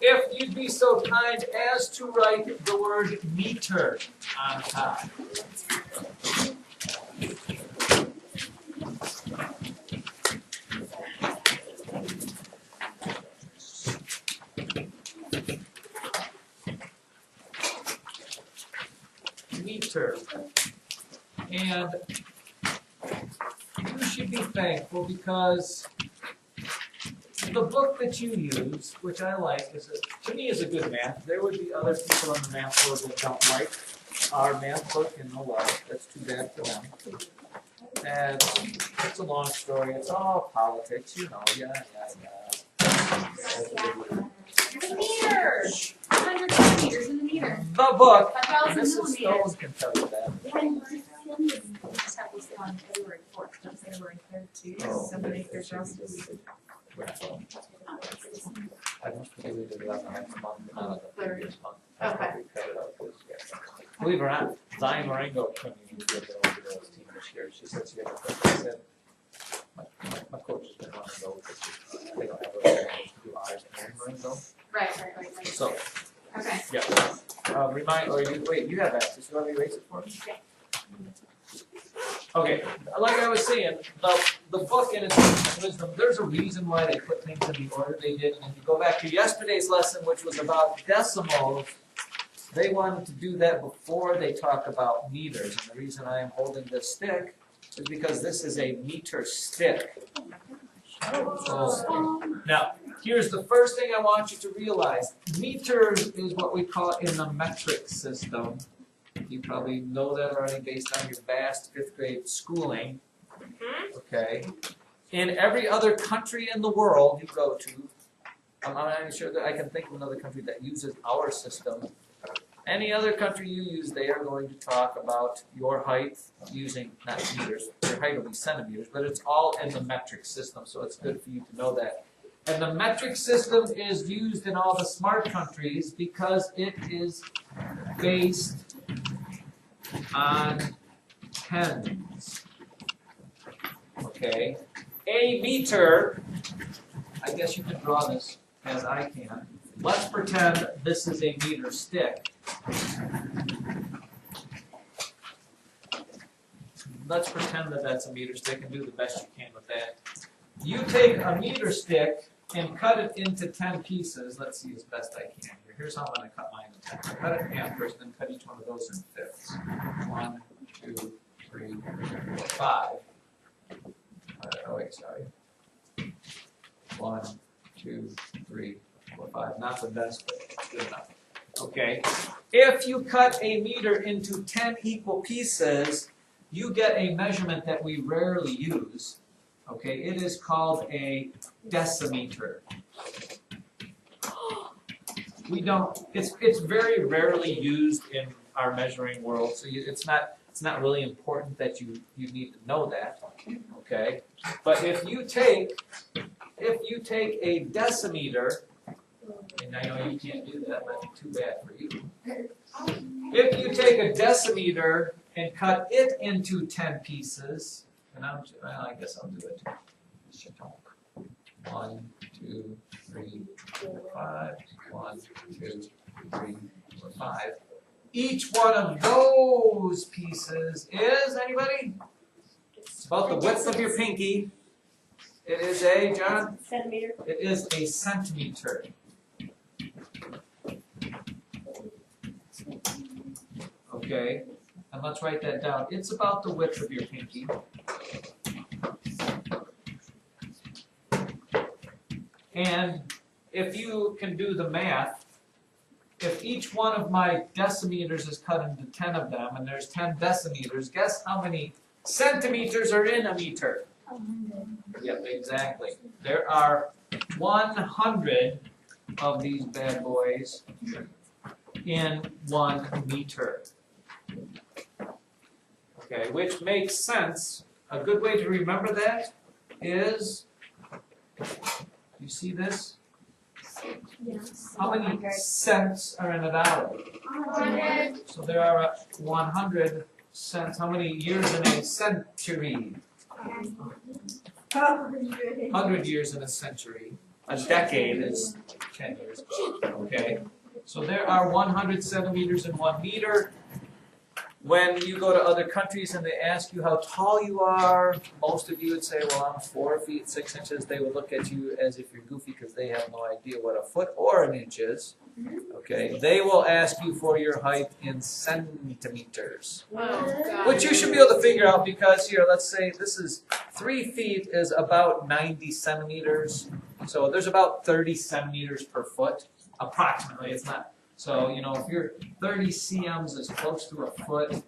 If you'd be so kind as to write the word meter on top. Meter. And you should be thankful because the book that you use, which I like, to me is a good math. There would be other people on the math board that don't like our math book, and oh well, that's too bad for them. And it's a long story. It's all politics, you know. Yeah. The meter! 100 centimeters in the meter. The book. 1,000 Mrs. Stone millimeters. can tell you that. We just have this on February 4th, not February 3rd, too. Oh. Somebody make their justice. I must believe we did it last month, not this month. Okay. Believe it or not, Zion Marengo couldn't even get the old girls team this year. She said she had a coach. I said, my coach has been wanting to go because they don't have a do ours and Marengo. Right. So, Okay. yeah. You have access. You want me to erase it for me? Yeah. Okay, like I was saying, the book in its wisdom, there's a reason why they put things in the order they did. And if you go back to yesterday's lesson, which was about decimals, they wanted to do that before they talk about meters. And the reason I am holding this stick is because this is a meter stick. Now, here's the first thing I want you to realize. Meters is what we call in the metric system. You probably know that already based on your vast 5th grade schooling. Okay. In every other country in the world you go to, I'm not even sure that I can think of another country that uses our system. Any other country you use, they are going to talk about your height using, not meters, your height will be centimeters, but it's all in the metric system, so it's good for you to know that. And the metric system is used in all the smart countries because it is based on tens. Okay? A meter, I guess you can draw this as I can. Let's pretend this is a meter stick. Let's pretend that that's a meter stick and do the best you can with that. You take a meter stick and cut it into 10 pieces. Let's see as best I can here. Here's how I'm going to cut mine in 10. I cut it in half first, then cut each one of those in fifths. 1, 2, 3, 4, 5. Oh wait, sorry. 1, 2, 3, 4, 5. Not the best, but good enough. Okay. If you cut a meter into 10 equal pieces, you get a measurement that we rarely use. Okay, it is called a decimeter. We don't. It's very rarely used in our measuring world, so it's not really important that you need to know that. Okay, but if you take a decimeter, and I know you can't do that, but too bad for you. If you take a decimeter and cut it into 10 pieces, and I guess I'll do it. 1, 2, 3, 4, 5. 1, 2, 3, 4, 5. Each one of those pieces is, anybody? It's about the width of your pinky. It is a, John? Centimeter. It is a centimeter. Okay, and let's write that down. It's about the width of your pinky. And if you can do the math, if each one of my decimeters is cut into 10 of them, and there's 10 decimeters, guess how many centimeters are in a meter? 100. Yep, exactly. There are 100 of these bad boys in 1 meter. Okay, which makes sense. A good way to remember that is, you see this? Yes. How many cents are in a dollar? 100. So there are 100 cents. How many years in a century? 100 years in a century. A decade is 10 years. Okay, so there are 100 centimeters in 1 meter. When you go to other countries and they ask you how tall you are, most of you would say, well, I'm 4 feet 6 inches. They would look at you as if you're goofy because they have no idea what a foot or an inch is. Okay, they will ask you for your height in centimeters, which you should be able to figure out because here, let's say this is 3 feet is about 90 centimeters. So there's about 30 centimeters per foot, approximately. It's not. So, you know, if you're 30 cms is close to a foot.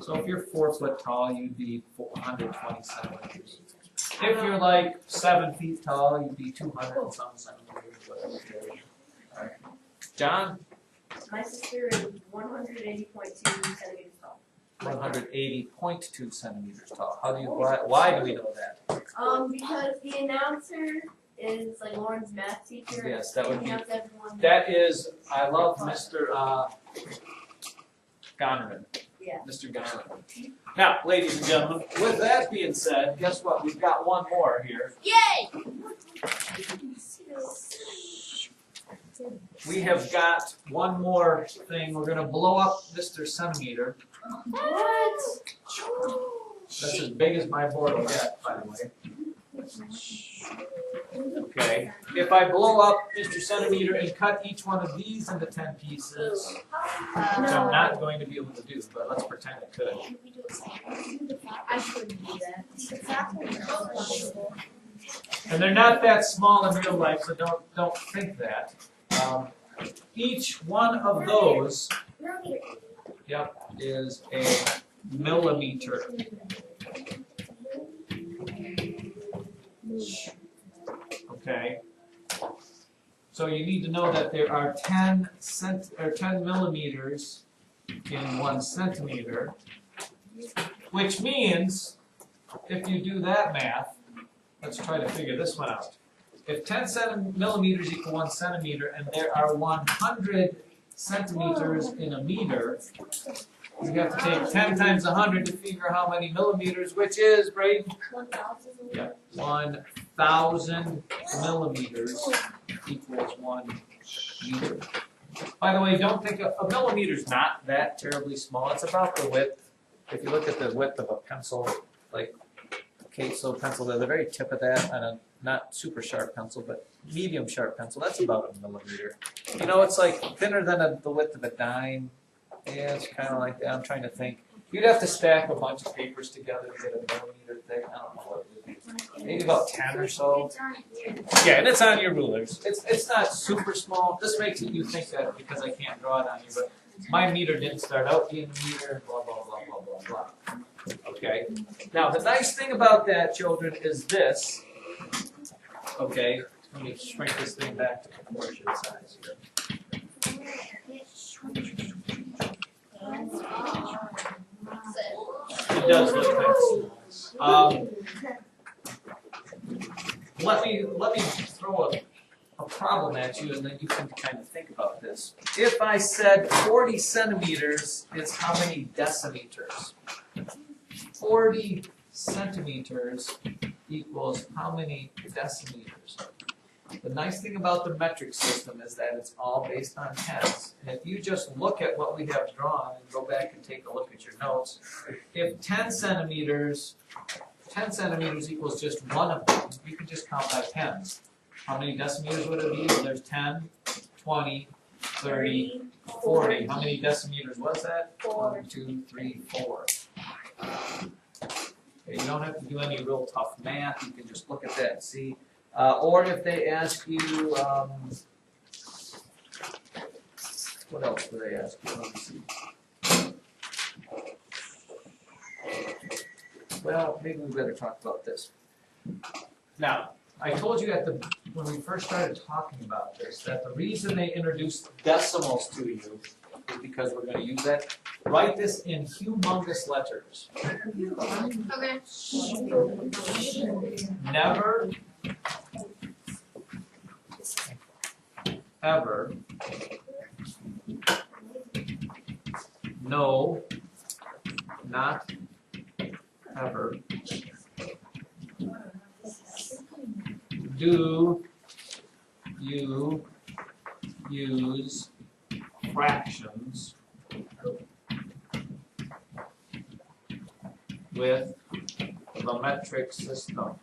So if you're 4 foot tall, you'd be 120 centimeters. If you're like 7 feet tall, you'd be 200 and some centimeters, whatever. All right. John? My sister is 180.2 centimeters tall. 180.2 centimeters tall. How do you, why do we know that? Because the announcer is like Lauren's math teacher. Yes, that would He be, has everyone. that is, I love Mr. Gonerman. Yeah. Mr. Gonerman. Now, ladies and gentlemen, with that being said, guess what? We've got one more here. Yay! We have got one more thing. We're going to blow up Mr. Centimeter. What? That's as big as my board will get, by the way. Okay. If I blow up Mr. Centimeter and cut each one of these into 10 pieces, which I'm not going to be able to do, but let's pretend I could. I shouldn't do that. And they're not that small in real life, so don't think that. Each one of those, yep, is a millimeter. Okay. So you need to know that there are 10 millimeters in 1 centimeter, which means if you do that math, let's try to figure this one out. If 10 millimeters equal 1 centimeter and there are 100 centimeters in a meter, you have to take 10 times 100 to figure how many millimeters, which is, Braden? 1,000. Yeah, 1,000 millimeters equals 1 meter. By the way, don't think a millimeter's not that terribly small. It's about the width. If you look at the width of a pencil, like a queso pencil, they're the very tip of that, and a not super sharp pencil, but medium sharp pencil, that's about a millimeter. You know, it's like thinner than the width of a dime. Yeah, it's kind of like that. I'm trying to think. You'd have to stack a bunch of papers together to get a millimeter thick. I don't know what it would be. Maybe about 10 or so. Yeah, and it's on your rulers. It's not super small. This makes it you think that because I can't draw it on you, but my meter didn't start out being a meter, blah, blah, blah, blah, blah, blah. Okay? Now, the nice thing about that, children, is this. Okay? Let me shrink this thing back to proportion size here. It does look nice. Let me throw a problem at you, and then you can kind of think about this. If I said 40 centimeters is how many decimeters? 40 centimeters equals how many decimeters? The nice thing about the metric system is that it's all based on tens. And if you just look at what we have drawn and go back and take a look at your notes, if 10 centimeters equals just one of them, you can just count by tens. How many decimeters would it be? Well, there's 10, 20, 30, 40. How many decimeters was that? 1, 2, 3, 4. Okay, you don't have to do any real tough math. You can just look at that and see. Or if they ask you, what else do they ask you? Let me see. Well, maybe we better talk about this. Now, I told you when we first started talking about this, that the reason they introduced decimals to you is because we're going to use that. Write this in humongous letters. Okay. Never, ever, no, not ever, do you use fractions with the metric system?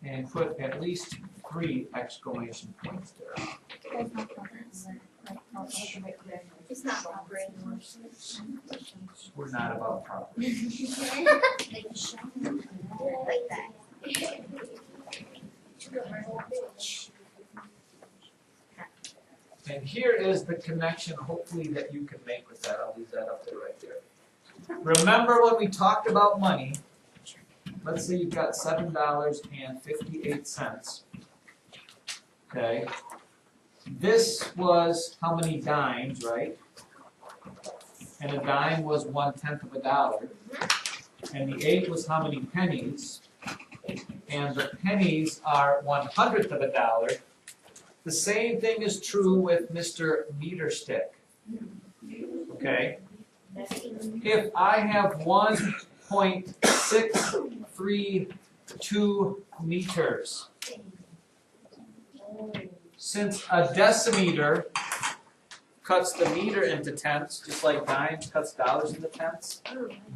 And put at least 3 exclamation points there. That's not proper. It's not proper anymore. We're not about proper. Like that. And here is the connection, hopefully, that you can make with that. I'll leave that up there right there. Remember when we talked about money, let's say you've got $7.58. Okay. This was how many dimes, right? And a dime was 1/10 of a dollar. And the 8 was how many pennies? And the pennies are 1/100th of a dollar. The same thing is true with Mr. Meter Stick. Okay? If I have 1.632 meters, since a decimeter cuts the meter into tenths, just like dimes cuts dollars into tenths,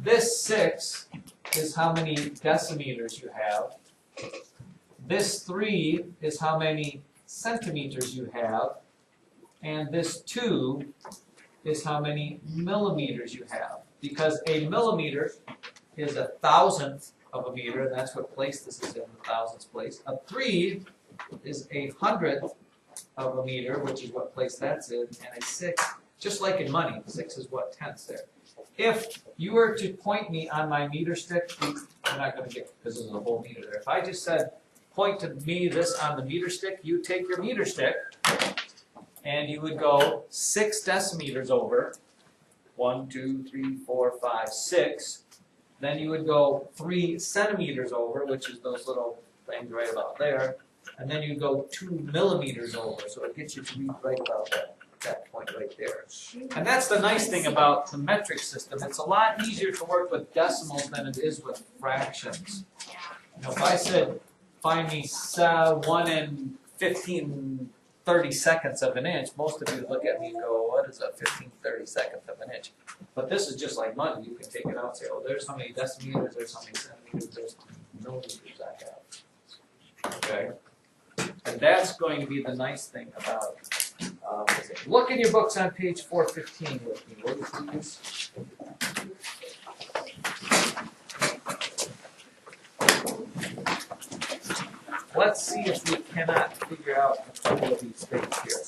this 6 is how many decimeters you have. This 3 is how many centimeters you have. And this 2 is how many millimeters you have. Because a millimeter is 1,000th of a meter, and that's what place this is in, the thousandths place. A 3 is 100th of a meter, which is what place that's in, and a 6, just like in money, 6 is what tenths there. If you were to point me on my meter stick, I'm not going to get, because this is a whole meter there. If I just said, point to me this on the meter stick, you take your meter stick, and you would go 6 decimeters over, 1, 2, 3, 4, 5, 6. Then you would go 3 centimeters over, which is those little things right about there. And then you go 2 millimeters over, so it gets you to be right about that point right there. And that's the nice thing about the metric system. It's a lot easier to work with decimals than it is with fractions. Now, if I said, find me 1 and 15/32 of an inch, most of you would look at me and go, what is a 15/32 of an inch? But this is just like money. You can take it out and say, oh, there's how many decimeters, there's how many centimeters, there's how many millimeters I have. Okay? And that's going to be the nice thing about look in your books on page 415 with me, will you please? Let's see if we cannot figure out a couple of these things here.